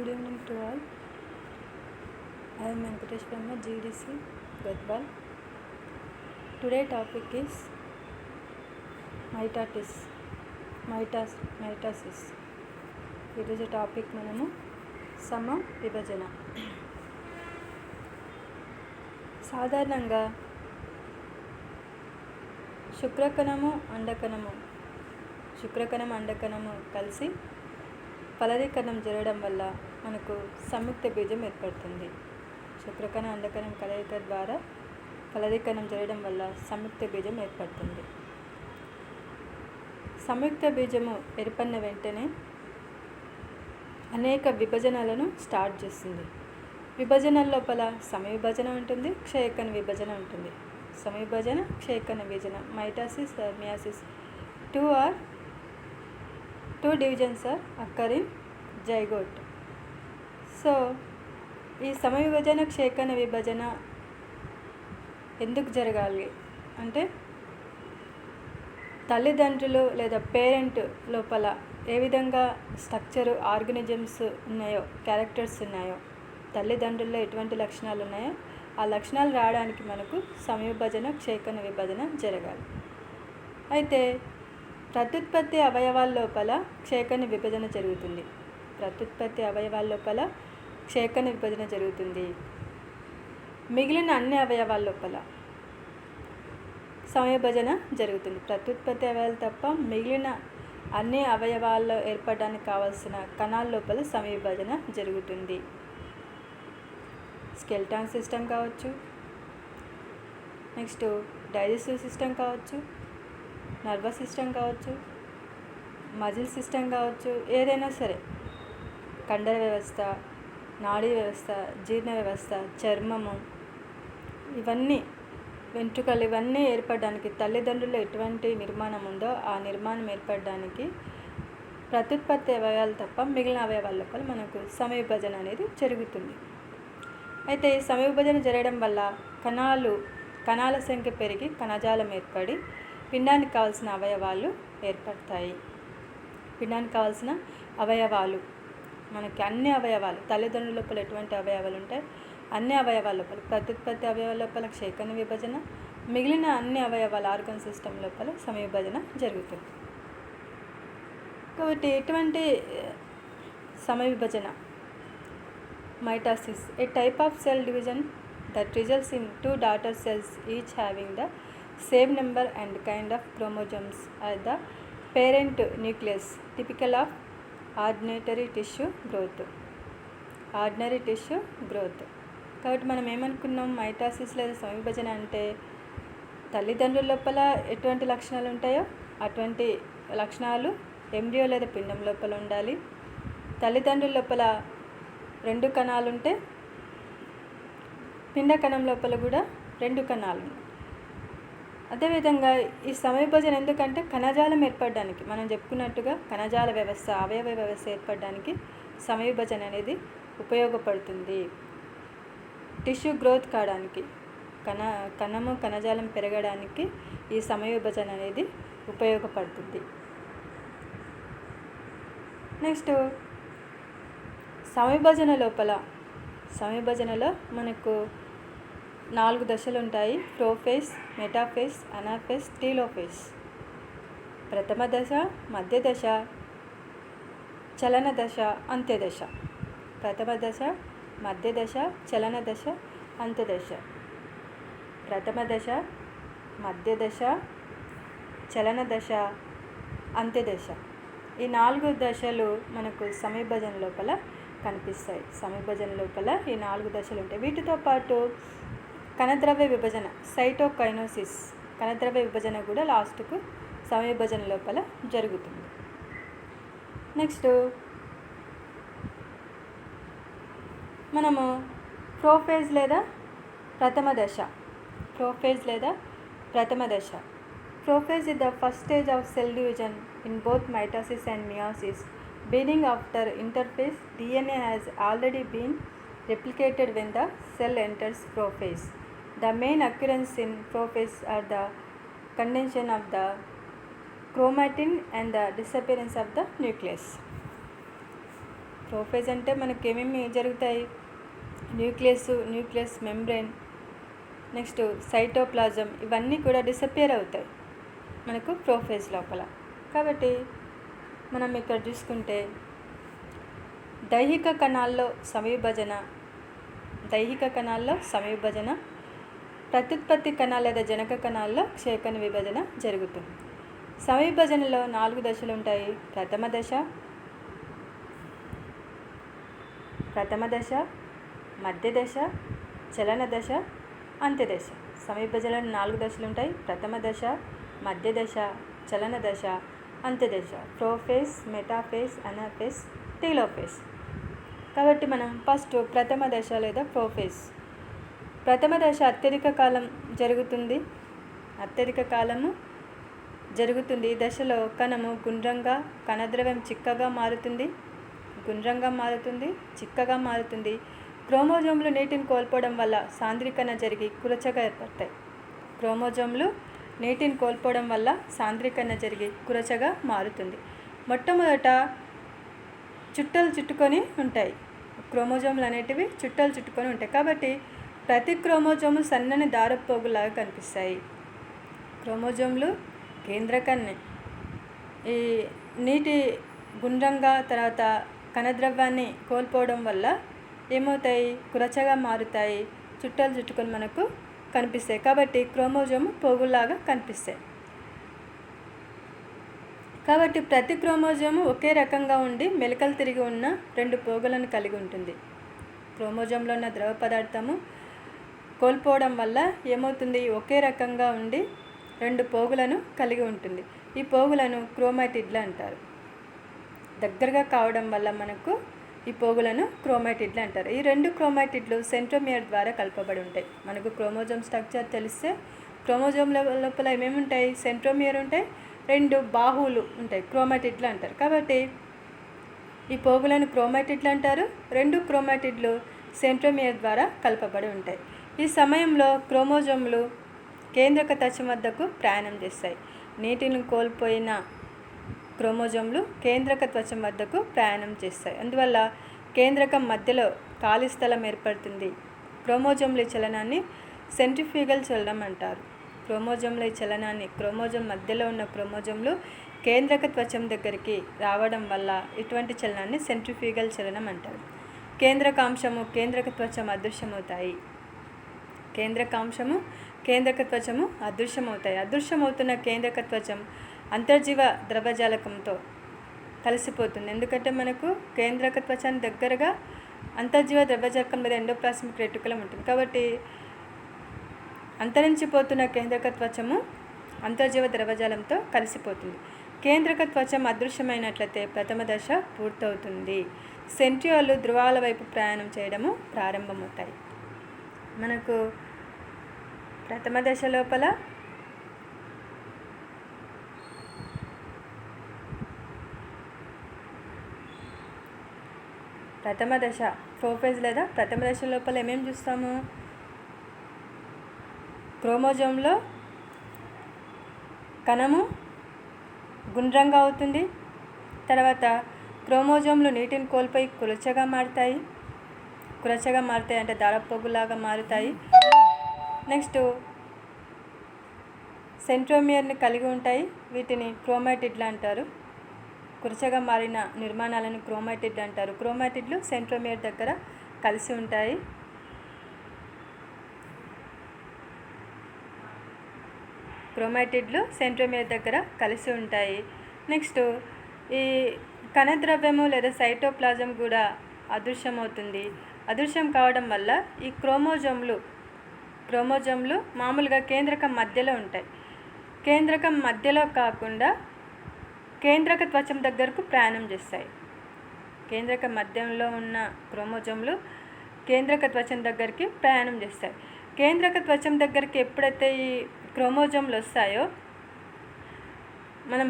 Good evening to all. I am Venkatesh from GDC Gadbal. Today topic is mitosis. ఈరోజు topic మనము సమ విభజన. సాధారణంగా శుక్రకణము అండకణము కలిసి ఫలదీకరణం జరగడం వల్ల మనకు సంయుక్త బీజం ఏర్పడుతుంది. శుక్రకణ అండకణం కలయిక ద్వారా ఫలదీకరణం జరగడం వల్ల సంయుక్త బీజం ఏర్పడుతుంది. సంయుక్త బీజము ఏర్పడిన వెంటనే అనేక విభజనలను స్టార్ట్ చేస్తుంది. విభజన లోపల సమవిభజన ఉంటుంది, క్షయకణ విభజన ఉంటుంది. సమవిభజన, క్షయకణ విభజన, mitosis or meiosis. Two divisions are occur in zygote. So ఈ సమవిభజన, క్షయకణ విభజన ఎందుకు జరగాలి అంటే తల్లిదండ్రులు లేదా పేరెంట్ లోపల ఏ విధంగా స్ట్రక్చరు, ఆర్గనిజమ్స్ ఉన్నాయో, క్యారెక్టర్స్ ఉన్నాయో, తల్లిదండ్రుల్లో ఎటువంటి లక్షణాలు ఉన్నాయో ఆ లక్షణాలు రావడానికి మనకు సమవిభజన, క్షయకణ విభజన జరగాలి. అయితే ప్రత్యుత్పత్తి అవయవాల లోపల క్షయకణ విభజన జరుగుతుంది. మిగిలిన అన్ని అవయవాల లోపల సమవిభజన జరుగుతుంది. ప్రత్యుత్పత్తి అవయవాలు తప్ప మిగిలిన అన్ని అవయవాల్లో ఏర్పడడానికి కావాల్సిన కణాల లోపల సమవిభజన జరుగుతుంది. స్కెల్టాన్ సిస్టమ్ కావచ్చు, నెక్స్ట్ డైజెస్టివ్ సిస్టమ్ కావచ్చు, నర్వస్ సిస్టమ్ కావచ్చు, మజిల్ సిస్టమ్ కావచ్చు, ఏదైనా సరే, కండర వ్యవస్థ, నాడీ వ్యవస్థ, జీర్ణ వ్యవస్థ, చర్మము, ఇవన్నీ, వెంట్రుకలు, ఇవన్నీ ఏర్పడడానికి తల్లిదండ్రులు ఎటువంటి నిర్మాణం ఉందో ఆ నిర్మాణం ఏర్పడడానికి ప్రత్యుత్పత్తి అవయవాలు తప్ప మిగిలిన అవయవాల లోపల మనకు సమవిభజన అనేది జరుగుతుంది. అయితే ఈ సమవిభజన జరగడం వల్ల కణాల సంఖ్య పెరిగి కణజాలం ఏర్పడి పిండానికి కావాల్సిన అవయవాలు ఏర్పడతాయి. పిండానికి కావాల్సిన అవయవాలు, మనకి అన్ని అవయవాలు, తల్లిదండ్రుల లోపల ఎటువంటి అవయవాలు ఉంటాయి అన్ని అవయవాల లోపల, ప్రత్యుత్పత్తి అవయవాల లోపల క్షయకణ విభజన, మిగిలిన అన్ని అవయవాల ఆర్గన్ సిస్టమ్ లోపల సమవిభజన జరుగుతుంది. కాబట్టి ఎటువంటి సమవిభజన? Mitosis, a type of cell division that results in two daughter cells each having the same number and kind of chromosomes as the parent nucleus, typical of ordinary tissue growth. కాబట్టి మనం ఏమనుకున్నాం, mitosis లేదా సమవిభజన అంటే తల్లిదండ్రుల లోపల ఎటువంటి లక్షణాలు ఉంటాయో అటువంటి లక్షణాలు ఎంబ్రియో లేదా పిండం లోపల ఉండాలి. తల్లిదండ్రుల లోపల 2 కణాలు ఉంటే పిండ కణం లోపల కూడా 2 కణాలు. అదేవిధంగా ఈ సమవిభజన ఎందుకంటే కణజాలం ఏర్పడడానికి, మనం చెప్పుకున్నట్టుగా కణజాల వ్యవస్థ, అవయవ వ్యవస్థ ఏర్పడడానికి సమవిభజన అనేది ఉపయోగపడుతుంది. టిష్యూ గ్రోత్ కావడానికి, కణజాలం పెరగడానికి ఈ సమవిభజన అనేది ఉపయోగపడుతుంది. నెక్స్ట్ సమవిభజనలో మనకు 4 దశలు ఉంటాయి. Prophase, metaphase, anaphase, telophase. ప్రథమ దశ, మధ్య దశ, చలన దశ, అంత్యదశ. ప్రథమ దశ, మధ్య దశ, చలన దశ, అంత్యదశ. ప్రథమ దశ, మధ్య దశ, చలన దశ, అంత్యదశ. ఈ 4 దశలు మనకు సమవిభజన లోపల కనిపిస్తాయి. సమవిభజన లోపల ఈ 4 దశలు ఉంటాయి. వీటితో పాటు కణద్రవ్య విభజన, సైటోకైనోసిస్, కణద్రవ్య విభజన కూడా లాస్ట్కు సమవిభజన లోపల జరుగుతుంది. నెక్స్ట్ మనము ప్రోఫేజ్ లేదా ప్రథమ దశ. Prophase is the first stage of cell division in both mitosis and meiosis. Beginning after interphase, DNA has already been replicated when the cell enters prophase. The main occurrence in prophase are the condensation of the chromatin and the disappearance of the nucleus. Prophase అంటే మనకి ఏమేమి జరుగుతాయి? Nucleus membrane, next cytoplasm, ఇవన్నీ కూడా disappear అవుతాయి మనకు prophase లోపల. కాబట్టి మనం ఇక్కడ చూసుకుంటే దైహిక కణాల్లో సమవిభజన, ప్రత్యుత్పత్తి కణాలు లేదా జనక కణాల్లో క్షయకణ విభజన జరుగుతుంది. సమవిభజనలో 4 దశలు ఉంటాయి. ప్రథమ దశ, మధ్య దశ, చలన దశ, అంత్యదశ. సమవిభజనలో 4 దశలు ఉంటాయి. ప్రథమ దశ, మధ్య దశ, చలన దశ, అంత్యదశ. Prophase, metaphase, anaphase, telophase. కాబట్టి మనం ఫస్ట్ ప్రథమ దశ లేదా ప్రోఫేజ్. ప్రథమ దశ అత్యధిక కాలం జరుగుతుంది. ఈ దశలో కణము కణద్రవ్యం చిక్కగా మారుతుంది. క్రోమోజోమ్లు నీటిని కోల్పోవడం వల్ల సాంద్రీకరణ జరిగి కురచగా మారుతుంది. మొట్టమొదట చుట్టలు చుట్టుకొని ఉంటాయి. క్రోమోజోమ్లు అనేటివి చుట్టలు చుట్టుకొని ఉంటాయి. కాబట్టి ప్రతి క్రోమోజోము సన్నని దారపోగులాగా కనిపిస్తాయి. క్రోమోజోమ్లు కేంద్రకాన్ని ఈ నీటి గుండ్రంగా తర్వాత కణద్రవ్యాన్ని కోల్పోవడం వల్ల ఏమవుతాయి? కురచగా మారుతాయి, చుట్టలు చుట్టుకొని మనకు కనిపిస్తాయి. కాబట్టి క్రోమోజోము పోగులాగా కనిపిస్తాయి. కాబట్టి ప్రతి క్రోమోజోము ఒకే రకంగా ఉండి మెలికలు తిరిగి ఉన్న 2 పోగులను కలిగి ఉంటుంది. క్రోమోజోమ్లో ఉన్న ద్రవ పదార్థము కోల్పోవడం వల్ల ఏమవుతుంది? ఒకే రకంగా ఉండి 2 పోగులను కలిగి ఉంటుంది. ఈ పోగులను క్రోమాటిడ్లు అంటారు. దగ్గరగా కావడం వల్ల మనకు ఈ పోగులను క్రోమాటిడ్లు అంటారు. ఈ 2 క్రోమాటిడ్లు సెంట్రోమియర్ ద్వారా కలపబడి ఉంటాయి. మనకు క్రోమోజోమ్ స్ట్రక్చర్ తెలిస్తే క్రోమోజోమ్ లోపల ఏమేమి ఉంటాయి? సెంట్రోమియర్ ఉంటాయి, 2 బాహువులు ఉంటాయి, క్రోమాటిడ్లు అంటారు. కాబట్టి ఈ పోగులను క్రోమాటిడ్లు అంటారు. 2 క్రోమాటిడ్లు సెంట్రోమియర్ ద్వారా కలపబడి ఉంటాయి. ఈ సమయంలో క్రోమోజోమ్లు కేంద్రక త్వచం వద్దకు ప్రయాణం చేస్తాయి. నీటిని కోల్పోయిన క్రోమోజోమ్లు కేంద్రక త్వచం వద్దకు ప్రయాణం చేస్తాయి. అందువల్ల కేంద్రకం మధ్యలో ఖాళీ స్థలం ఏర్పడుతుంది. క్రోమోజోమ్ల చలనాన్ని సెంట్రిఫ్యూగల్ చలనం అంటారు. క్రోమోజోమ్ మధ్యలో ఉన్న క్రోమోజోమ్లు కేంద్రక త్వచం దగ్గరికి రావడం వల్ల ఇటువంటి చలనాన్ని సెంట్రిఫ్యూగల్ చలనం అంటారు. కేంద్రకాంశము, కేంద్రక త్వచం అదృశ్యమవుతాయి. అదృశ్యమవుతున్న కేంద్రక త్వచం అంతర్జీవ ద్రవ్యజాలకంతో కలిసిపోతుంది. ఎందుకంటే మనకు కేంద్రక త్వచానికి దగ్గరగా అంతర్జీవ ద్రవ్యజాలకం మీద ఎండోప్లాస్మిక్ రెటిక్యులం ఉంటుంది. కాబట్టి అంతరించిపోతున్న కేంద్రక త్వచము అంతర్జీవ ద్రవ్యజాలంతో కలిసిపోతుంది. కేంద్రక త్వచం అదృశ్యమైనట్లయితే ప్రథమ దశ పూర్తవుతుంది. సెంట్రియోలు ధ్రువాల వైపు ప్రయాణం చేయడము ప్రారంభమవుతాయి. మనకు ప్రథమ దశ లోపల ప్రోఫేజ్ లేదా ప్రథమ దశ లోపల ఏమేమి చూస్తాము? క్రోమోజోమ్లో కణము గుండ్రంగా అవుతుంది. తర్వాత క్రోమోజోమ్లు నీటిని కోల్పోయి కురచగా మారుతాయి అంటే దారపోగులాగా మారుతాయి. నెక్స్ట్ సెంట్రోమియర్ని కలిగి ఉంటాయి. వీటిని క్రోమాటిడ్లు అంటారు. కురచగా మారిన నిర్మాణాలను క్రోమాటిడ్లు అంటారు. క్రోమాటిడ్లు సెంట్రోమియర్ దగ్గర కలిసి ఉంటాయి. నెక్స్ట్ ఈ కణద్రవ్యము లేదా సైటోప్లాజం కూడా అదృశ్యమవుతుంది. అదృశ్యం కావడం వల్ల ఈ క్రోమోజోమ్లు మామూలుగా కేంద్రకం మధ్యలో ఉంటాయి. కేంద్రకం మధ్యలో కాకుండా కేంద్రక త్వచం దగ్గరకు ప్రయాణం చేస్తాయి. కేంద్రక మధ్యంలో ఉన్న క్రోమోజోమ్లు కేంద్రక త్వచం దగ్గరికి ప్రయాణం చేస్తాయి. కేంద్రక త్వచం దగ్గరికి ఎప్పుడైతే ఈ క్రోమోజోమ్లు వస్తాయో మనం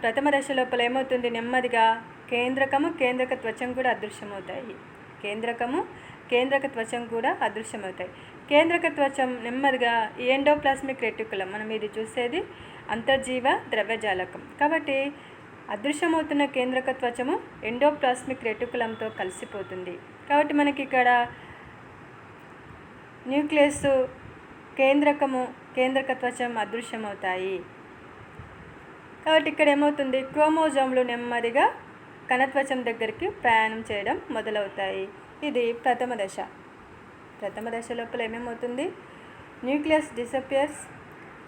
ప్రథమ దశ లోపల ఏమవుతుంది? నెమ్మదిగా కేంద్రక త్వచం కూడా అదృశ్యమవుతాయి. కేంద్రక త్వచం కూడా అదృశ్యమవుతాయి. కేంద్రక త్వచం నెమ్మదిగా ఎండోప్లాస్మిక్ రెటిక్యులం, మనం ఇది చూసేది అంతర్జీవ ద్రవ్యజాలకం. కాబట్టి అదృశ్యమవుతున్న కేంద్రక త్వచము ఎండోప్లాస్మిక్ రెటికులంతో కలిసిపోతుంది. కాబట్టి మనకి ఇక్కడ న్యూక్లియస్, కేంద్రకము, కేంద్రక త్వచం అదృశ్యమవుతాయి. కాబట్టి ఇక్కడ ఏమవుతుంది, క్రోమోజోమ్లు నెమ్మదిగా కణత్వచం దగ్గరికి ప్రయాణం చేయడం మొదలవుతాయి. ఇది ప్రథమ దశ. ప్రథమ దశ లోపల ఏమేమవుతుంది, nucleus disappears,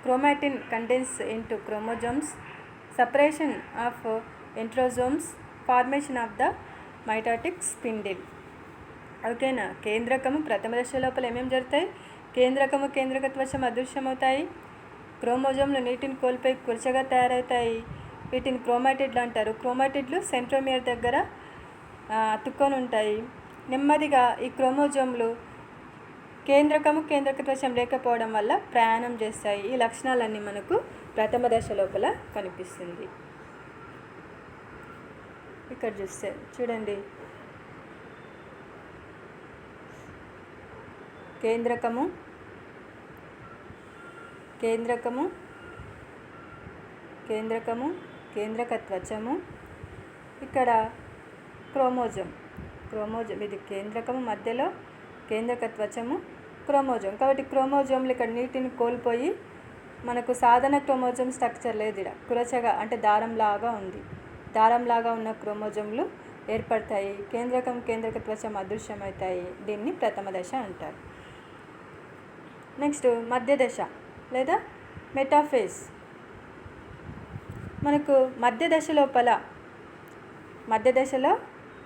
chromatin condense into chromosomes, separation of centrosomes, formation of the mitotic spindle. ఓకేనా. కేంద్రకము ప్రథమ దశ లోపల ఏమేమి జరుగుతాయి, కేంద్రకము, కేంద్రక త్వచం అదృశ్యమవుతాయి. క్రోమోజోమ్లు నీటిని కోల్పోయి కురచగా తయారవుతాయి. వీటిని క్రోమాటిడ్లు అంటారు. క్రోమాటిడ్లు సెంట్రోమియర్ దగ్గర అతుక్కొని ఉంటాయి. నెమ్మదిగా ఈ క్రోమోజోమ్లు కేంద్రకము, కేంద్రక త్వచం లేకపోవడం వల్ల ప్రయాణం చేస్తాయి. ఈ లక్షణాలన్నీ మనకు ప్రథమ దశ లోపల కనిపిస్తుంది. ఇక్కడ చూస్తే చూడండి, కేంద్రకము, కేంద్రకము, కేంద్రకము, కేంద్రక త్వచము, ఇక్కడ క్రోమోజోమ్, క్రోమోజోమ్ ఇది కేంద్రకము, మధ్యలో కేంద్రక త్వచము, క్రోమోజోమ్. కాబట్టి క్రోమోజోమ్లు ఇక్కడ నీటిని కోల్పోయి మనకు సాధారణ క్రోమోజోమ్ స్ట్రక్చర్ లేదు. ఇక్కడ కురచగా అంటే దారంలాగా ఉంది. దారంలాగా ఉన్న క్రోమోజోమ్లు ఏర్పడతాయి. కేంద్రకం, కేంద్రక త్వచం అదృశ్యమవుతాయి. దీన్ని ప్రథమ దశ అంటారు. నెక్స్ట్ మధ్య దశ లేదా మెటాఫేజ్. మనకు మధ్య దశ లోపల, మధ్య దశలో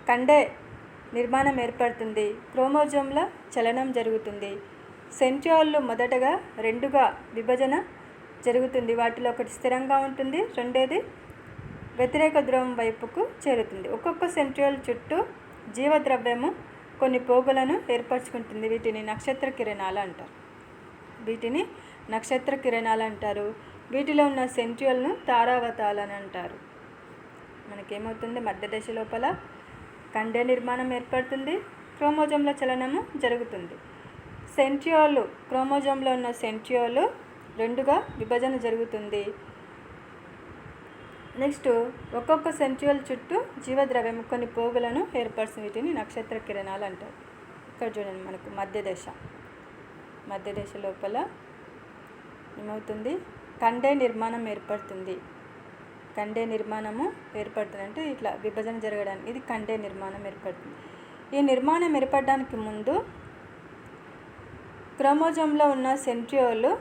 కండే నిర్మాణం ఏర్పడుతుంది. క్రోమోజోమ్ల చలనం జరుగుతుంది. సెంట్రియోల్లు మొదటగా రెండుగా విభజన జరుగుతుంది. వాటిలో ఒకటి స్థిరంగా ఉంటుంది, రెండేది వ్యతిరేక ధ్రువం వైపుకు చేరుతుంది. ఒక్కొక్క సెంట్రియోల్ చుట్టూ జీవద్రవ్యము కొన్ని పోగులను ఏర్పరచుకుంటుంది. వీటిని నక్షత్ర కిరణాలు అంటారు. వీటిని నక్షత్ర కిరణాలు అంటారు. వీటిలో ఉన్న సెంట్రియోల్ను తారావతాలని అంటారు. మనకేమవుతుంది, మధ్య దశ లోపల కండే నిర్మాణం ఏర్పడుతుంది. క్రోమోజోమ్ల చలనము జరుగుతుంది. సెంట్రియోలు, క్రోమోజోమ్లో ఉన్న సెంట్రియోలు రెండుగా విభజన జరుగుతుంది. నెక్స్ట్ ఒక్కొక్క సెంట్రియోల్ చుట్టూ జీవద్రవ్యం కొన్ని పోగులను ఏర్పరుస్తుంది. వీటిని నక్షత్ర కిరణాలు అంటారు. ఇక్కడ చూడండి, మనకు మధ్య దశ, మధ్య దశ లోపల ఏమవుతుంది, కండే నిర్మాణం ఏర్పడుతుంది. కండే నిర్మాణము ఏర్పడుతుంది అంటే ఇట్లా విభజన జరగడానికి ఇది కండే నిర్మాణం ఏర్పడుతుంది. ఈ నిర్మాణం ఏర్పడడానికి ముందు క్రోమోజోమ్లో ఉన్న సెంట్రియోల్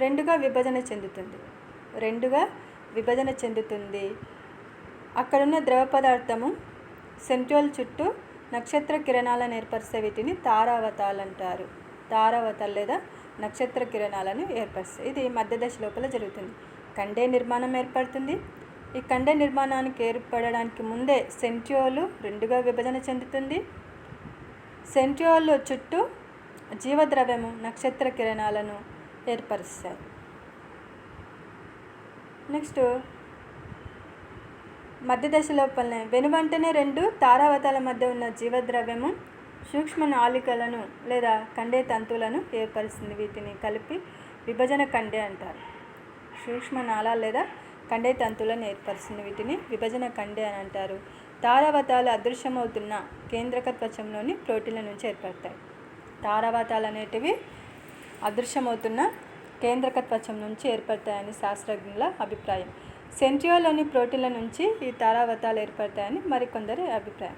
రెండుగా విభజన చెందుతుంది. రెండుగా విభజన చెందుతుంది. అక్కడున్న ద్రవ పదార్థము సెంట్రియోల్ చుట్టూ నక్షత్ర కిరణాలను ఏర్పరిస్తే వీటిని తారావతాలు అంటారు. తారావతాలు లేదా నక్షత్ర కిరణాలను ఏర్పరుస్తాయి. ఇది మధ్య దశ లోపల జరుగుతుంది. కండే నిర్మాణం ఏర్పడుతుంది. ఈ కండే నిర్మాణానికి ఏర్పడడానికి ముందే సెంట్రియోల్ రెండుగా విభజన చెందుతుంది. సెంట్రియోల్ చుట్టూ జీవద్రవ్యము నక్షత్ర కిరణాలను ఏర్పరుస్తాయి. నెక్స్ట్ మధ్య దశ లోపలనే వెనువంటనే రెండు తారావతాల మధ్య ఉన్న జీవద్రవ్యము సూక్ష్మ నాళికలను లేదా కండే తంతువులను ఏర్పరుస్తుంది. వీటిని కలిపి విభజన కండే అంటారు. సూక్ష్మ నాళాలు లేదా కండే తంతువులను ఏర్పరుస్తుంది. వీటిని విభజన కండే అని అంటారు. తారావతాలు అదృశ్యమవుతున్న కేంద్రక త్వచంలోని ప్రోటీన్ల నుంచి ఏర్పడతాయి. తారావతాలు అనేటివి అదృశ్యమవుతున్న కేంద్రక త్వచం నుంచి ఏర్పడతాయని శాస్త్రజ్ఞుల అభిప్రాయం. సెంట్రియోల్లోని ప్రోటీన్ల నుంచి ఈ తారావతాలు ఏర్పడతాయని మరికొందరి అభిప్రాయం.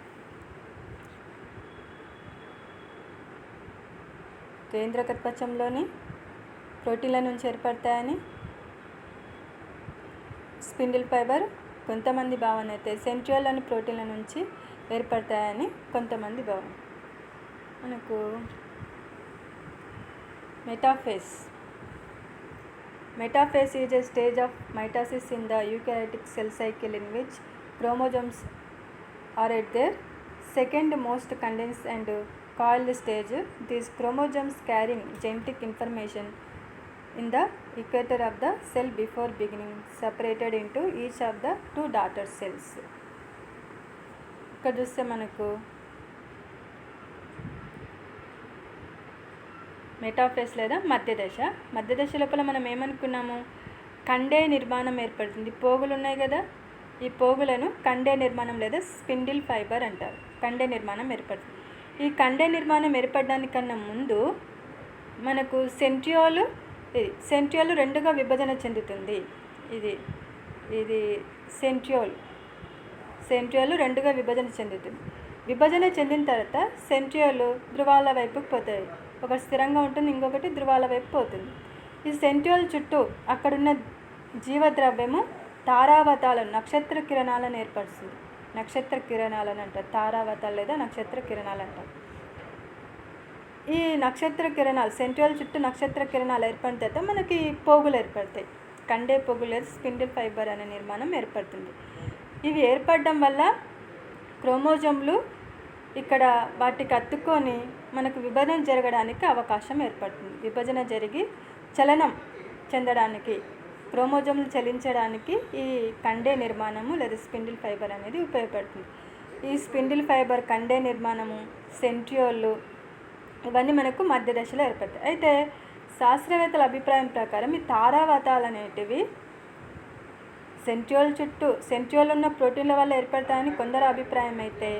కేంద్రక త్వచంలోని ప్రోటీన్ల నుంచి ఏర్పడతాయని స్పిండిల్ ఫైబర్ కొంతమంది భావన అయితే సెంట్రియోల్లోని ప్రోటీన్ల నుంచి ఏర్పడతాయని కొంతమంది భావన. మనకు metaphase. Metaphase is a stage of mitosis in the eukaryotic cell cycle in which chromosomes are at their second most condensed and coiled stage. These chromosomes carrying genetic information in the equator of the cell before beginning separated into each of the two daughter cells. ఇక్కడ చూస్తే మనకు metaphase లేదా మధ్య దశ. మధ్య దశ లోపల మనం ఏమనుకున్నాము, కండే నిర్మాణం ఏర్పడుతుంది. పోగులు ఉన్నాయి కదా, ఈ పోగులను కండే నిర్మాణం లేదా స్పిండిల్ ఫైబర్ అంటారు. కండే నిర్మాణం ఏర్పడుతుంది. ఈ కండే నిర్మాణం ఏర్పడడానికన్నా ముందు మనకు సెంట్రియోల్ రెండుగా విభజన చెందుతుంది. ఇది సెంట్రియోల్ రెండుగా విభజన చెందుతుంది. విభజన చెందిన తర్వాత సెంట్రియోల్ ధృవాల వైపుకు పోతాయి. ఒకటి స్థిరంగా ఉంటుంది, ఇంకొకటి ధృవాల వైపు పోతుంది. ఈ సెంట్రియోల్ చుట్టూ అక్కడున్న జీవద్రవ్యము తారావతాలను, నక్షత్ర కిరణాలను ఏర్పరుస్తుంది. నక్షత్ర కిరణాలను అంటారు. తారావతాలు లేదా నక్షత్ర కిరణాలు అంటారు. ఈ నక్షత్ర కిరణాలు సెంట్రియోల్ చుట్టూ నక్షత్ర కిరణాలు ఏర్పడిన తర్వాత మనకి పోగులు ఏర్పడతాయి. కండే పోగులు లేదా స్పిండిల్ ఫైబర్ అనే నిర్మాణం ఏర్పడుతుంది. ఇవి ఏర్పడడం వల్ల క్రోమోజోమ్లు ఇక్కడ వాటికి అతుక్కొని మనకు విభజన జరగడానికి అవకాశం ఏర్పడుతుంది. విభజన జరిగి చలనం చెందడానికి, క్రోమోజోమ్లు చలించడానికి ఈ కండే నిర్మాణము లేదా స్పిండిల్ ఫైబర్ అనేది ఉపయోగపడుతుంది. ఈ స్పిండిల్ ఫైబర్, కండే నిర్మాణము, సెంట్రియోళ్ళు ఇవన్నీ మనకు మధ్య దశలో ఏర్పడతాయి. అయితే శాస్త్రవేత్తల అభిప్రాయం ప్రకారం ఈ తారావతాలు అనేటివి సెంట్రియోల్ ఉన్న ప్రోటీన్ల వల్ల ఏర్పడతాయని కొందరు అభిప్రాయం అయితే,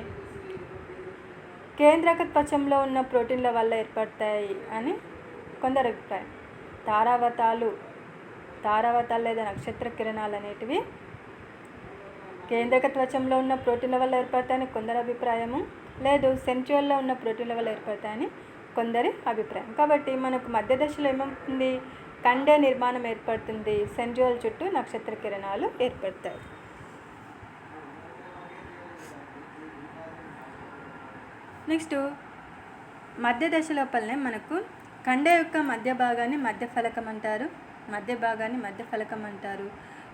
కేంద్రక త్వచంలో ఉన్న ప్రోటీన్ల వల్ల ఏర్పడతాయి అని కొందరు అభిప్రాయం. తారావతాలు లేదా నక్షత్ర కిరణాలు అనేటివి కేంద్రక త్వచంలో ఉన్న ప్రోటీన్ల వల్ల ఏర్పడతాయని కొందరు అభిప్రాయము, లేదు సెంట్రియోల్లో ఉన్న ప్రోటీన్ల వల్ల ఏర్పడతాయని కొందరి అభిప్రాయం. కాబట్టి మనకు మధ్య దశలో ఏమవుతుంది? కండే నిర్మాణం ఏర్పడుతుంది. సెంట్రియోల్ చుట్టూ నక్షత్ర కిరణాలు ఏర్పడతాయి. నెక్స్ట్ మధ్య దశ లోపలనే మనకు కండే యొక్క మధ్య భాగాన్ని మధ్య ఫలకం అంటారు.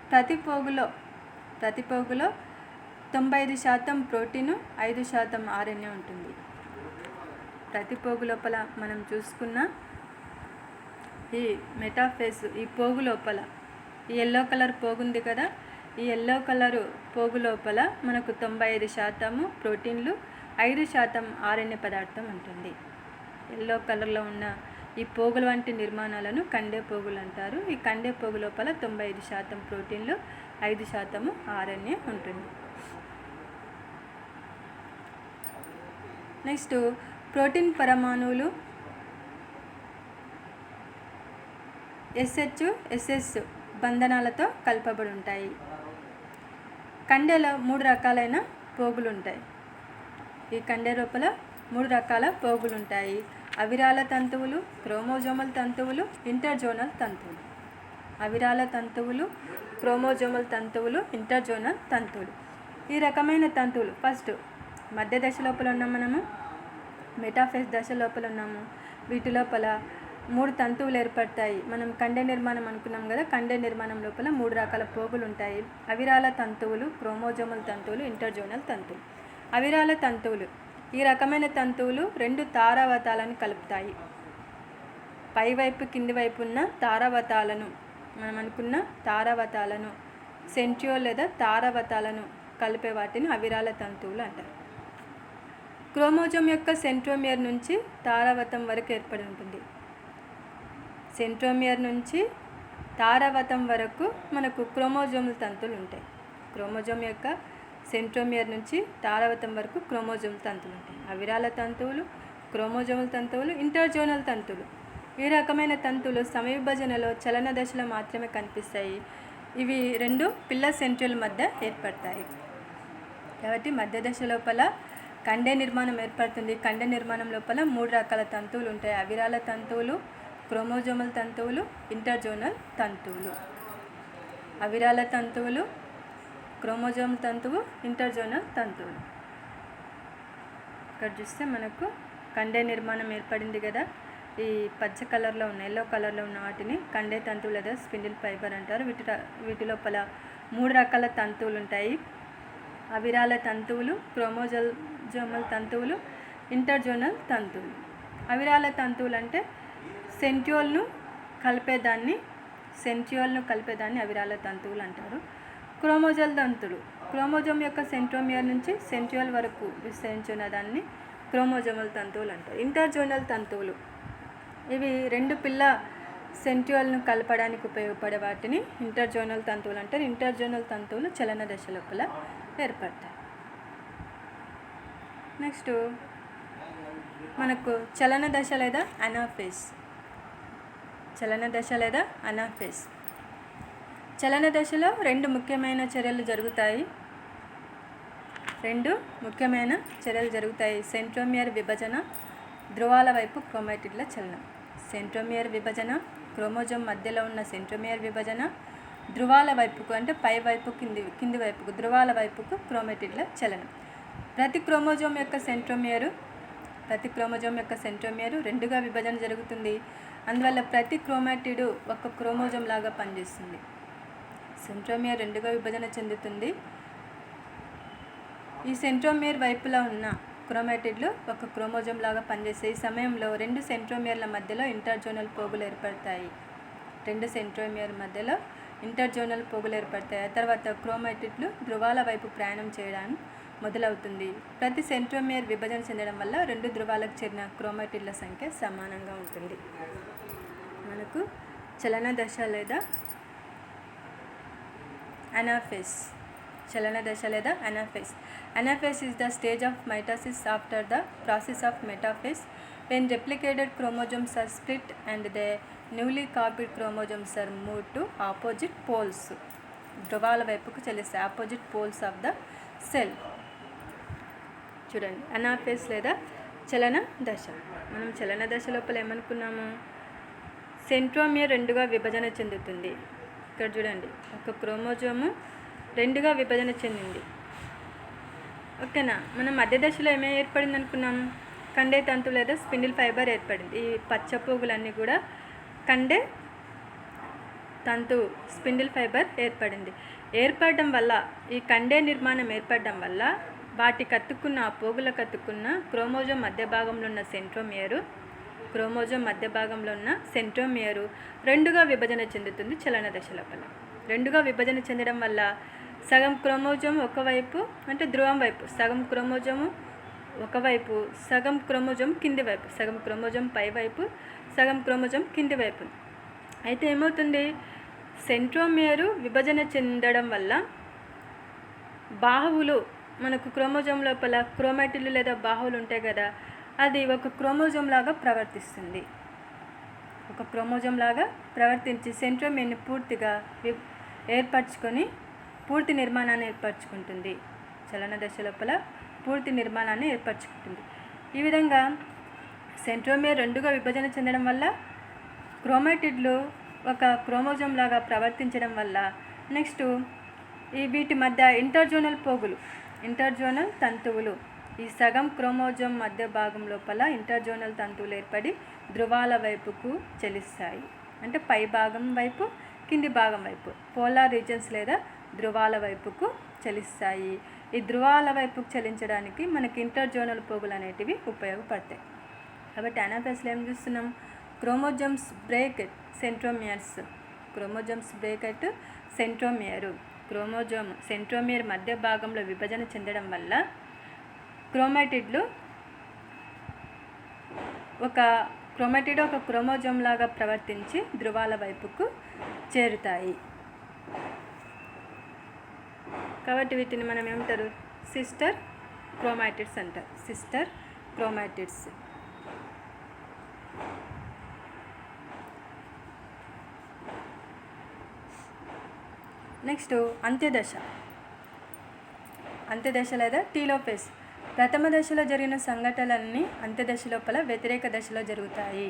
ప్రతి పోగులో 95% ప్రోటీను, 5% RNA ఉంటుంది. ప్రతి పోగు లోపల మనం చూసుకున్న ఈ మెటాఫేజ్, ఈ పోగు లోపల ఈ ఎల్లో కలర్ పోగు ఉంది కదా, ఈ ఎల్లో కలరు పోగు లోపల మనకు 95% ప్రోటీన్లు, 5% RNA పదార్థం ఉంటుంది. ఎల్లో కలర్లో ఉన్న ఈ పోగుల వంటి నిర్మాణాలను కండే పోగులు అంటారు. ఈ కండే పోగు లోపల 95% ప్రోటీన్లు, 5% RNA ఉంటుంది. నెక్స్ట్ ప్రోటీన్ పరమాణువులు SS బంధనాలతో కలపబడి ఉంటాయి. కండెలో 3 రకాలైన పోగులు ఉంటాయి. ఈ కండె లోపల 3 రకాల పోగులు ఉంటాయి. అవిరాల తంతువులు, క్రోమోజోమల్ తంతువులు, ఇంటర్జోనల్ తంతువులు. అవిరాల తంతువులు, క్రోమోజోమల్ తంతువులు, ఇంటర్జోనల్ తంతువులు. ఈ రకమైన తంతువులు ఫస్ట్ మధ్య దశ లోపల ఉన్నాం, మనము మెటాఫేజ్ దశ లోపల ఉన్నాము. వీటి లోపల 3 తంతువులు ఏర్పడతాయి. మనం కండే నిర్మాణం అనుకున్నాం కదా, కండే నిర్మాణం లోపల 3 రకాల పోగులు ఉంటాయి. అవిరాల తంతువులు, క్రోమోజోమల్ తంతువులు, ఇంటర్జోనల్ తంతువులు. అవిరాల తంతువులు, ఈ రకమైన తంతువులు 2 తారావతాలను కలుపుతాయి. పైవైపు కింది వైపు ఉన్న తారావతాలను, మనం అనుకున్న తారావతాలను, సెంట్రియోల్ లేదా తారావతాలను కలిపే వాటిని అవిరాల తంతువులు అంటారు. క్రోమోజోమ్ యొక్క సెంట్రోమియర్ నుంచి తారావతం వరకు ఏర్పడి ఉంటుంది. సెంట్రోమియర్ నుంచి తారావతం వరకు మనకు క్రోమోజోముల తంతువులు ఉంటాయి. క్రోమోజోమ్ యొక్క సెంట్రోమియర్ నుంచి తారావతం వరకు క్రోమోజోముల తంతువులు ఉంటాయి. అవిరాల తంతువులు, క్రోమోజోముల తంతువులు, ఇంటర్జోనల్ తంతువులు. ఈ రకమైన తంతువులు సమవిభజనలో చలన దశలో మాత్రమే కనిపిస్తాయి. ఇవి 2 పిల్ల సెంట్రియోల్ మధ్య ఏర్పడతాయి. కాబట్టి మధ్య దశ లోపల కండే నిర్మాణం ఏర్పడుతుంది. కండే నిర్మాణం లోపల 3 రకాల తంతువులు ఉంటాయి. అవిరాల తంతువులు, క్రోమోజోమల్ తంతువులు, ఇంటర్జోనల్ తంతువులు. అవిరాల తంతువులు, క్రోమోజోమల్ తంతువు, ఇంటర్జోనల్ తంతువులు. ఇక్కడ చూస్తే మనకు కండే నిర్మాణం ఏర్పడింది కదా, ఈ పచ్చ కలర్లో ఉన్న, ఎల్లో కలర్లో ఉన్న వాటిని కండే తంతువులు లేదా స్పిండిల్ ఫైబర్ అంటారు. వీటి లోపల 3 రకాల తంతువులు ఉంటాయి. అవిరాల తంతువులు, క్రోమోజోమల్ తంతువులు, ఇంటర్జోనల్ తంతువులు. అవిరాల తంతువులు అంటే సెంట్రియోల్ను కలిపేదాన్ని అవిరాల తంతువులు అంటారు. క్రోమోజోల్ తంతువులు, క్రోమోజోమ్ యొక్క సెంట్రోమియర్ నుంచి సెంట్రియోల్ వరకు విస్తరించిన దాన్ని క్రోమోజోమల్ తంతువులు అంటారు. ఇంటర్జోనల్ తంతువులు, ఇవి 2 పిల్ల సెంట్రియోల్ను కలపడానికి ఉపయోగపడే వాటిని ఇంటర్జోనల్ తంతువులు అంటారు. ఇంటర్జోనల్ తంతువులు చలన దశ లోపల ఏర్పడతాయి. నెక్స్ట్ మనకు చలన దశ లేదా అనాఫేజ్. చలన దశ లేదా అనాఫేజ్. చలన దశలో రెండు ముఖ్యమైన చర్యలు జరుగుతాయి. సెంట్రోమియర్ విభజన, ధ్రువాల వైపు క్రోమాటిడ్ల చలనం. సెంట్రోమియర్ విభజన, క్రోమోజోమ్ మధ్యలో ఉన్న సెంట్రోమియర్ విభజన, ధ్రువాల వైపుకు అంటే పై వైపు కింది వైపుకు ధ్రువాల వైపుకు క్రోమాటిడ్ల చలనం. ప్రతి క్రోమోజోమ్ యొక్క సెంట్రోమియరు రెండుగా విభజన జరుగుతుంది. అందువల్ల ప్రతి క్రోమాటిడు ఒక క్రోమోజోమ్ లాగా పనిచేస్తుంది. సెంట్రోమియర్ రెండుగా విభజన చెందుతుంది. ఈ సెంట్రోమియర్ వైపులా ఉన్న క్రోమాటిడ్లు ఒక క్రోమోజోమ్ లాగా పనిచేసే ఈ సమయంలో రెండు సెంట్రోమియర్ల మధ్యలో ఇంటర్జోనల్ పోగులు ఏర్పడతాయి. ఆ తర్వాత క్రోమాటిడ్లు ధ్రువాల వైపు ప్రయాణం చేయడం మొదలవుతుంది. ప్రతి సెంట్రోమియర్ విభజన చెందడం వల్ల రెండు ధ్రువాలకు చేరిన క్రోమాటిడ్ల సంఖ్య సమానంగా ఉంటుంది. మనకు చలన దశ లేదా anaphase. Anaphase is the stage of mitosis after the process of metaphase, when replicated chromosomes are split and the newly copied chromosomes are moved to opposite poles. ధ్రువాల వైపుకు చలిస్తాయి. Opposite poles of the cell. చూడండి, anaphase లేదా చలన దశ. మనం చలన దశ లోపల ఏమనుకున్నాము? సెంట్రోమియర్ రెండుగా విభజన చెందుతుంది. ఇక్కడ చూడండి, ఒక క్రోమోజోము రెండుగా విభజన చెందింది. ఓకేనా? మనం మధ్య దశలో ఏమేమి ఏర్పడింది అనుకున్నాము? కండే తంతు లేదా స్పిన్డిల్ ఫైబర్ ఏర్పడింది. ఈ పచ్చ పోగులన్నీ కూడా కండే తంతు స్పిన్డిల్ ఫైబర్ ఏర్పడడం వల్ల, ఈ కండే నిర్మాణం ఏర్పడడం వల్ల వాటి కత్తుకున్న ఆ పోగుల కత్తుకున్న క్రోమోజోమ్ మధ్య భాగంలో ఉన్న సెంట్రోమియరు రెండుగా విభజన చెందుతుంది. చలన దశ లోపల రెండుగా విభజన చెందడం వల్ల సగం క్రోమోజోమ్ ఒకవైపు అంటే ధ్రువం వైపు, సగం క్రోమోజోము ఒకవైపు, సగం క్రోమోజోమ్ కింది వైపు, సగం క్రోమోజోమ్ పై వైపు, సగం క్రోమోజోమ్ కింది వైపు. అయితే ఏమవుతుంది? సెంట్రోమియరు విభజన చెందడం వల్ల బాహువులు, మనకు క్రోమోజోమ్ లోపల క్రోమాటిడ్లు లేదా బాహువులు ఉంటాయి కదా, అది ఒక క్రోమోజోమ్ లాగా ప్రవర్తించి సెంట్రోమియర్ని పూర్తిగా ఏర్పరచుకొని పూర్తి నిర్మాణాన్ని ఏర్పరచుకుంటుంది. చలన దశ లోపల పూర్తి నిర్మాణాన్ని ఏర్పరచుకుంటుంది. ఈ విధంగా సెంట్రోమియర్ రెండుగా విభజన చెందడం వల్ల క్రోమాటిడ్లు ఒక క్రోమోజోమ్ లాగా ప్రవర్తించడం వల్ల నెక్స్ట్ వీటి మధ్య ఇంటర్జోనల్ తంతువులు, ఈ సగం క్రోమోజోమ్ మధ్య భాగం లోపల ఇంటర్జోనల్ తంతువులు ఏర్పడి ధ్రువాల వైపుకు చలిస్తాయి. అంటే పై భాగం వైపు, కింది భాగం వైపు, పోలార్ రీజన్స్ లేదా ధ్రువాల వైపుకు చలిస్తాయి. ఈ ధ్రువాల వైపుకు చలించడానికి మనకి ఇంటర్జోనల్ పోగులు అనేటివి ఉపయోగపడతాయి. కాబట్టి అనాఫేజ్లో ఏం చూస్తున్నాం? Chromosomes break at centromere. Centromere మధ్య భాగంలో విభజన చెందడం వల్ల క్రోమాటిడ్ ఒక క్రోమోజోమ్ లాగా ప్రవర్తించి ధ్రువాల వైపుకు చేరుతాయి. కాబట్టి వీటిని మనం ఏమంటారు? సిస్టర్ క్రోమాటిడ్స్ అంటారు. నెక్స్ట్ అంత్యదశ లేదా టీలోఫేజ్. ప్రథమ దశలో జరిగిన సంఘటనలన్నీ అంత్యదశ లోపల వ్యతిరేక దశలో జరుగుతాయి.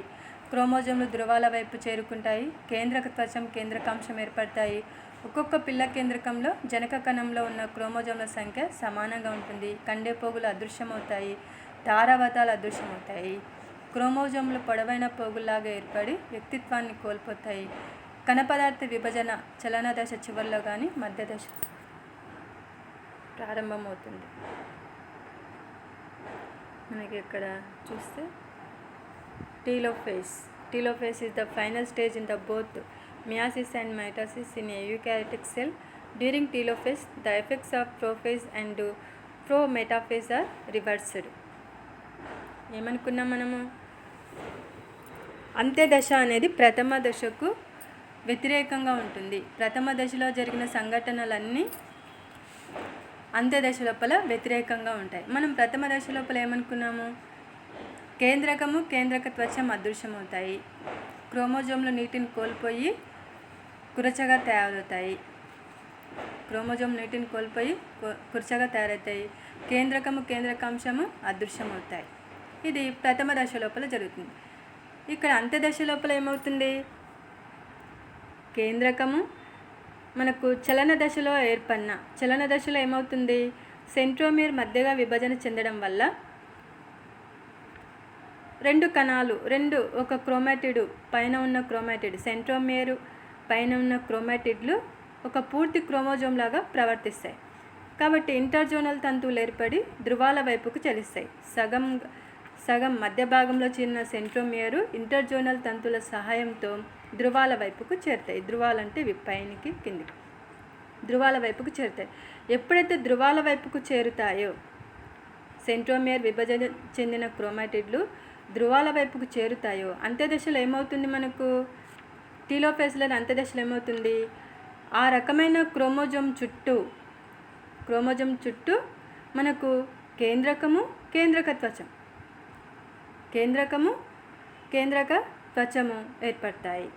క్రోమోజోమ్లు ధ్రువాల వైపు చేరుకుంటాయి. కేంద్రకాంశం ఏర్పడతాయి. ఒక్కొక్క పిల్ల కేంద్రకంలో జనక కణంలో ఉన్న క్రోమోజోమ్ల సంఖ్య సమానంగా ఉంటుంది. కండెపోగులు అదృశ్యమవుతాయి. ధారావతాలు అదృశ్యమవుతాయి. క్రోమోజోమ్లు పొడవైన పోగుల్లాగా ఏర్పడి వ్యక్తిత్వాన్ని కోల్పోతాయి. కణపదార్థ విభజన చలన దశ చివరిలో కానీ మధ్య దశ ప్రారంభమవుతుంది. మనకి ఇక్కడ చూస్తే telophase is the final stage in the both meiosis and mitosis in a eukaryotic cell. During telophase, the effects of prophase and prometaphase are reversed. ఏమనుకున్నాం మనము? అంత్యదశ అనేది ప్రథమ దశకు వ్యతిరేకంగా ఉంటుంది. ప్రథమ దశలో జరిగిన సంఘటనలన్నీ అంత్యదశ లోపల వ్యతిరేకంగా ఉంటాయి. మనం ప్రథమ దశ లోపల ఏమనుకున్నాము? కేంద్రకము కేంద్రక త్వచం అదృశ్యమవుతాయి. క్రోమోజోమ్లు నీటిని కోల్పోయి కురచగా తయారవుతాయి. కురచగా తయారవుతాయి. కేంద్రకము కేంద్రకాంశము అదృశ్యమవుతాయి. ఇది ప్రథమ దశ లోపల జరుగుతుంది. ఇక్కడ అంత్యదశ లోపల ఏమవుతుంది? కేంద్రకము మనకు చలన దశలో ఏమవుతుంది? సెంట్రోమియర్ మధ్యగా విభజన చెందడం వల్ల ఒక క్రోమాటిడ్ పైన ఉన్న క్రోమాటిడ్, సెంట్రోమియర్ పైన ఉన్న క్రోమాటిడ్లు ఒక పూర్తి క్రోమోజోమ్ లాగా ప్రవర్తిస్తాయి. కాబట్టి ఇంటర్జోనల్ తంతువులు ఏర్పడి ధృవాల వైపుకు చలిస్తాయి. సగం మధ్య భాగంలో చేరిన సెంట్రోమియర్ ఇంటర్జోనల్ తంతువుల సహాయంతో ధృవాల వైపుకు చేరుతాయి. ధృవాలంటే పైనికి కిందికి ధృవాల వైపుకు చేరుతాయి. ఎప్పుడైతే ధృవాల వైపుకు చేరుతాయో సెంట్రోమియర్ విభజన చెందిన క్రోమాటిడ్లు ధృవాల వైపుకు చేరుతాయో అంత్యదశలో ఏమవుతుంది? మనకు టీలోఫేజ్లో అంత్యదశలో ఏమవుతుంది? ఆ రకమైన క్రోమోజోమ్ చుట్టూ మనకు కేంద్రక త్వచము ఏర్పడతాయి.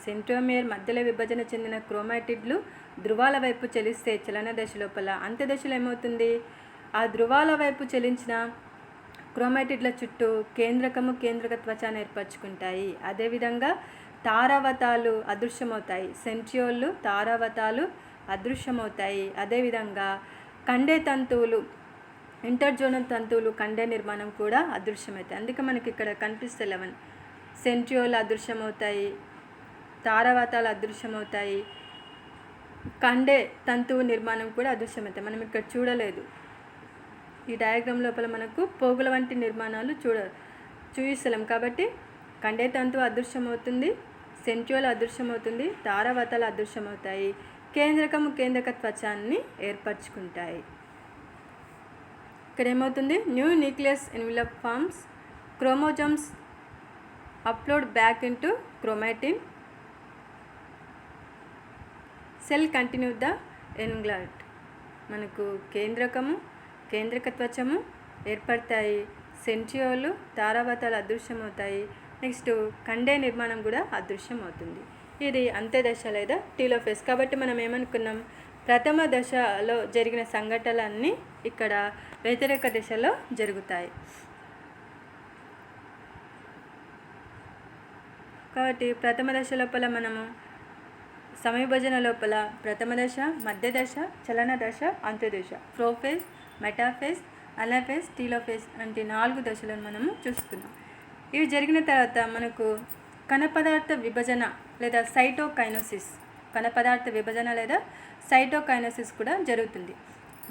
సెంట్రోమియర్ మధ్యలో విభజన చెందిన క్రోమాటిడ్లు ధృవాల వైపు చలిస్తే చలన దశ లోపల, అంత్యదశలో ఏమవుతుంది? ఆ ధృవాల వైపు చలించిన క్రోమాటిడ్ల చుట్టూ కేంద్రక త్వచాన్ని ఏర్పరచుకుంటాయి. అదేవిధంగా తారావతాలు అదృశ్యమవుతాయి. సెంట్రియోళ్ళు తారావతాలు అదృశ్యమవుతాయి. అదేవిధంగా కండే తంతువులు, ఇంటర్జోనల్ తంతువులు, కండే నిర్మాణం కూడా అదృశ్యమవుతాయి. అందుకే మనకి ఇక్కడ కనిపిస్తే 11 సెంట్రియోళ్ళు అదృశ్యమవుతాయి, తారావతాలు అదృశ్యమవుతాయి, కండే తంతువు నిర్మాణం కూడా అదృశ్యమవుతాయి. మనం ఇక్కడ చూడలేదు. ఈ డయాగ్రామ్ లోపల మనకు పోగుల వంటి నిర్మాణాలు చూపిస్తలేం. కాబట్టి కండే తంతువు అదృశ్యమవుతుంది, సెంట్రియోల్ అదృశ్యమవుతుంది, తారావతాలు అదృశ్యమవుతాయి, కేంద్రక త్వచాన్ని ఏర్పరచుకుంటాయి. ఇక్కడ ఏమవుతుంది? New nucleus envelope forms, chromosomes upload back into chromatin, cell continue the ఎన్గ్లాట్. మనకు కేంద్రక త్వచము ఏర్పడతాయి, సెంట్రియోలు తారావతాలు అదృశ్యమవుతాయి, నెక్స్ట్ కండే నిర్మాణం కూడా అదృశ్యమవుతుంది. ఇది అంత్యదశ లేదా టీలోఫేజ్. కాబట్టి మనం ఏమనుకున్నాం? ప్రథమ దశలో జరిగిన సంఘటనలన్నీ ఇక్కడ వ్యతిరేక దిశలో జరుగుతాయి. కాబట్టి ప్రథమ దశ లోపల మనము సమవిభజన లోపల ప్రథమ దశ, మధ్య దశ, చలన దశ, అంత్యదశ, ప్రోఫేజ్, మెటాఫేజ్, అనాఫేజ్, టీలోఫేజ్ అంటే 4 దశలను మనము చూసుకున్నాం. ఇవి జరిగిన తర్వాత మనకు కణపదార్థ విభజన లేదా సైటోకైనసిస్ కూడా జరుగుతుంది.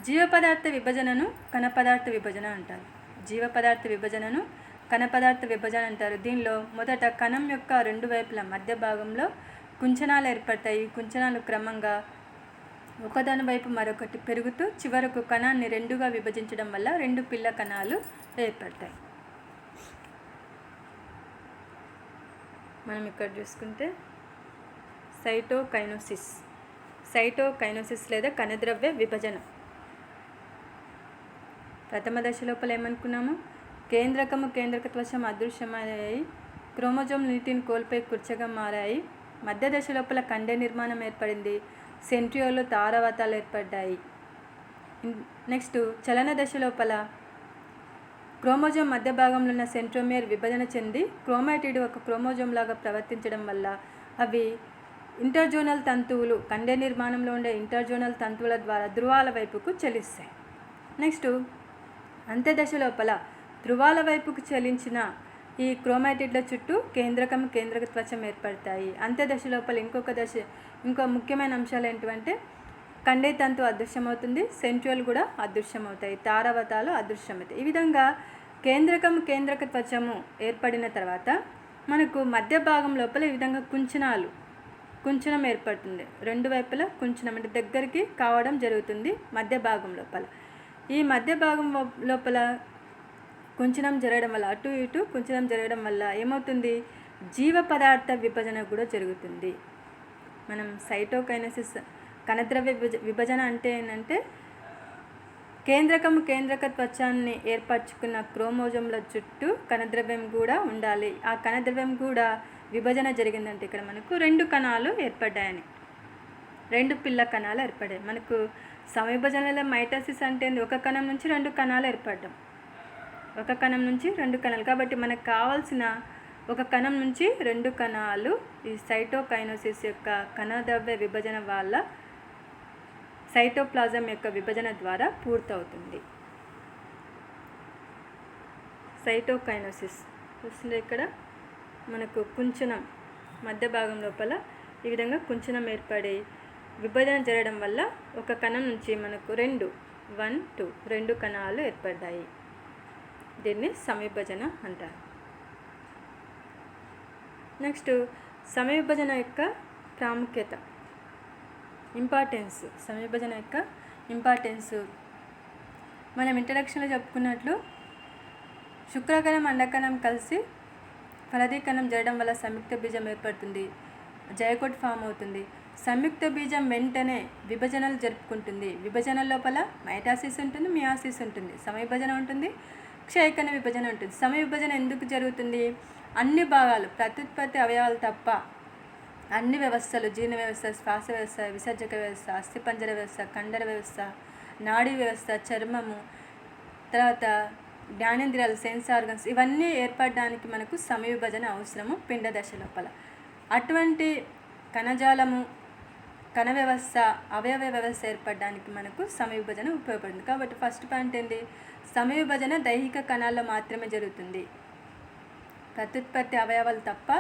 జీవపదార్థ విభజనను కణపదార్థ విభజన అంటారు. కణపదార్థ విభజన అంటారు. దీనిలో మొదట కణం యొక్క 2 వైపుల మధ్య భాగంలో కుంచనాలు ఏర్పడతాయి. కుంచనాలు క్రమంగా ఒకదాని వైపు మరొకటి పెరుగుతూ చివరకు కణాన్ని 2గా విభజించడం వల్ల 2 పిల్ల కణాలు ఏర్పడతాయి. మనం ఇక్కడ చూసుకుంటే సైటోకైనోసిస్ లేదా కణద్రవ్య విభజన. ప్రథమ దశ లోపల ఏమనుకున్నాము? కేంద్రక త్వచం అదృశ్యమయ్యాయి, క్రోమోజోమ్ నీటిని కోల్పోయి కుర్చగా మారాయి. మధ్య దశ లోపల కండే నిర్మాణం ఏర్పడింది, సెంట్రియోలు తారావతాలు ఏర్పడ్డాయి. నెక్స్ట్ చలన దశ లోపల క్రోమోజోమ్ మధ్య భాగంలో ఉన్న సెంట్రోమియర్ విభజన చెంది క్రోమాటిడ్ ఒక క్రోమోజోమ్ లాగా ప్రవర్తించడం వల్ల అవి ఇంటర్జోనల్ తంతువులు, కండే నిర్మాణంలో ఉండే ఇంటర్జోనల్ తంతువుల ద్వారా ధృవాల వైపుకు చలిస్తాయి. నెక్స్ట్ అంత్యదశ లోపల ధృవాల వైపుకు చలించిన ఈ క్రోమాటిడ్ల చుట్టూ కేంద్రక త్వచం ఏర్పడతాయి. అంత్యదశ లోపల ఇంకో ముఖ్యమైన అంశాలు ఏంటంటే కండే తంతు అదృశ్యమవుతుంది, సెంట్రియోల్ కూడా అదృశ్యమవుతాయి, తారావతాలు అదృశ్యమవుతాయి. ఈ విధంగా కేంద్రక త్వచము ఏర్పడిన తర్వాత మనకు మధ్య భాగం లోపల ఈ విధంగా కుంచనం ఏర్పడుతుంది. 2 వైపులా కుంచనం అంటే దగ్గరికి కావడం జరుగుతుంది మధ్య భాగం లోపల. ఈ మధ్య భాగం లోపల కుంచనం జరగడం వల్ల, అటు ఇటు కుంచనం జరగడం వల్ల ఏమవుతుంది, జీవ పదార్థ విభజన కూడా జరుగుతుంది. మనం సైటోకైనసిస్, కణద్రవ్య విభజన అంటే ఏంటంటే కేంద్రక త్వచాన్ని ఏర్పరచుకున్న క్రోమోజోమ్ల చుట్టూ కణద్రవ్యం కూడా ఉండాలి. ఆ కణద్రవ్యం కూడా విభజన జరిగిందంటే ఇక్కడ మనకు 2 కణాలు ఏర్పడ్డాయని, 2 పిల్ల కణాలు ఏర్పడ్డాయి. మనకు సమవిభజనలో మైటోసిస్ అంటే ఒక కణం నుంచి 2 కణాలు ఏర్పడడం, ఒక కణం నుంచి 2 కణాలు. కాబట్టి మనకు కావాల్సిన ఒక కణం నుంచి 2 కణాలు ఈ సైటోకైనోసిస్ యొక్క కణద్రవ్య విభజన వల్ల సైటోప్లాజం యొక్క విభజన ద్వారా పూర్తవుతుంది. సైటోకైనోసిస్ చూస్తుంది ఇక్కడ మనకు కుంచనం మధ్య భాగం లోపల ఈ విధంగా కుంచనం ఏర్పడి విభజన జరగడం వల్ల ఒక కణం నుంచి మనకు 2 కణాలు ఏర్పడ్డాయి. దీన్ని సమవిభజన అంటారు. నెక్స్ట్ సమవిభజన యొక్క ప్రాముఖ్యత, ఇంపార్టెన్స్. సమవిభజన యొక్క ఇంపార్టెన్స్ మనం ఇంట్రడక్షన్లో చెప్పుకున్నట్లు శుక్రకణం అండకణం కలిసి ఫలదీకరణం జరగడం వల్ల సంయుక్త బీజం ఏర్పడుతుంది, జైగోట్ ఫామ్ అవుతుంది. సంయుక్త బీజం వెంటనే విభజనలు జరుపుకుంటుంది. విభజన లోపల మైటాసిస్ ఉంటుంది, మియాసిస్ ఉంటుంది, సమవిభజన ఉంటుంది, క్షయకణ విభజన ఉంటుంది. సమవిభజన ఎందుకు జరుగుతుంది, అన్ని భాగాలు ప్రత్యుత్పత్తి అవయవాలు తప్ప అన్ని వ్యవస్థలు, జీర్ణ వ్యవస్థ, శ్వాస వ్యవస్థ, విసర్జక వ్యవస్థ, అస్థిపంజర వ్యవస్థ, కండర వ్యవస్థ, నాడీ వ్యవస్థ, చర్మము, తర్వాత జ్ఞానేంద్రియాలు, సెన్స్ ఆర్గన్స్, ఇవన్నీ ఏర్పడడానికి మనకు సమవిభజన అవసరము పిండ దశ లోపల. అటువంటి కణజాలము, కణ వ్యవస్థ, అవయవ వ్యవస్థ ఏర్పడడానికి మనకు సమవిభజన ఉపయోగపడుతుంది. కాబట్టి ఫస్ట్ పాయింట్ ఏంటి, సమవిభజన దైహిక కణాల్లో మాత్రమే జరుగుతుంది. ప్రత్యుత్పత్తి అవయవాలు తప్ప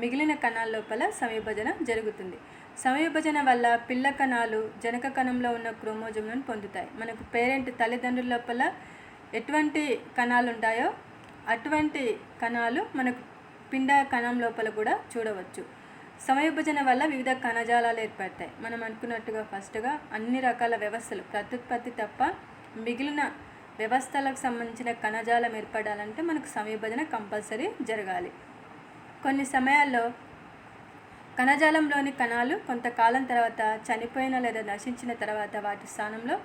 మిగిలిన కణాల లోపల సమవిభజన జరుగుతుంది. సమవిభజన వల్ల పిల్ల కణాలు జనక కణంలో ఉన్న క్రోమోజోమ్లను పొందుతాయి. మనకు పేరెంట్ తల్లిదండ్రుల లోపల ఎటువంటి కణాలు ఉంటాయో అటువంటి కణాలు మనకు పిండ కణం లోపల కూడా చూడవచ్చు. సమవిభజన వల్ల వివిధ కణజాలాలు ఏర్పడతాయి. మనం అనుకున్నట్టుగా ఫస్ట్గా అన్ని రకాల వ్యవస్థలు, ప్రత్యుత్పత్తి తప్ప మిగిలిన వ్యవస్థలకు సంబంధించిన కణజాలం ఏర్పడాలంటే మనకు సమవిభజన కంపల్సరీ జరగాలి. కొన్ని సమయాల్లో కణజాలంలోని కణాలు కొంతకాలం తర్వాత చనిపోయిన లేదా నశించిన తర్వాత వాటి స్థానంలో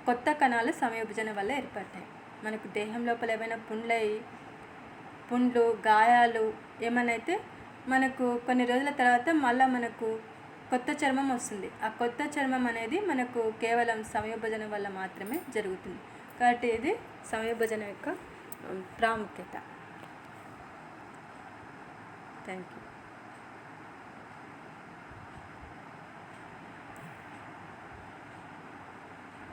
కొత్త కణాలు సమవిభజన వల్ల ఏర్పడతాయి. మనకు దేహం లోపల ఏమైనా పుండ్లు, గాయాలు ఏమైనా అయితే మనకు కొన్ని రోజుల తర్వాత మళ్ళీ మనకు కొత్త చర్మం వస్తుంది. ఆ కొత్త చర్మం అనేది మనకు కేవలం సమవిభజన వల్ల మాత్రమే జరుగుతుంది. కాబట్టి ఇది సమవిభజన యొక్క ప్రాముఖ్యత. Thank you.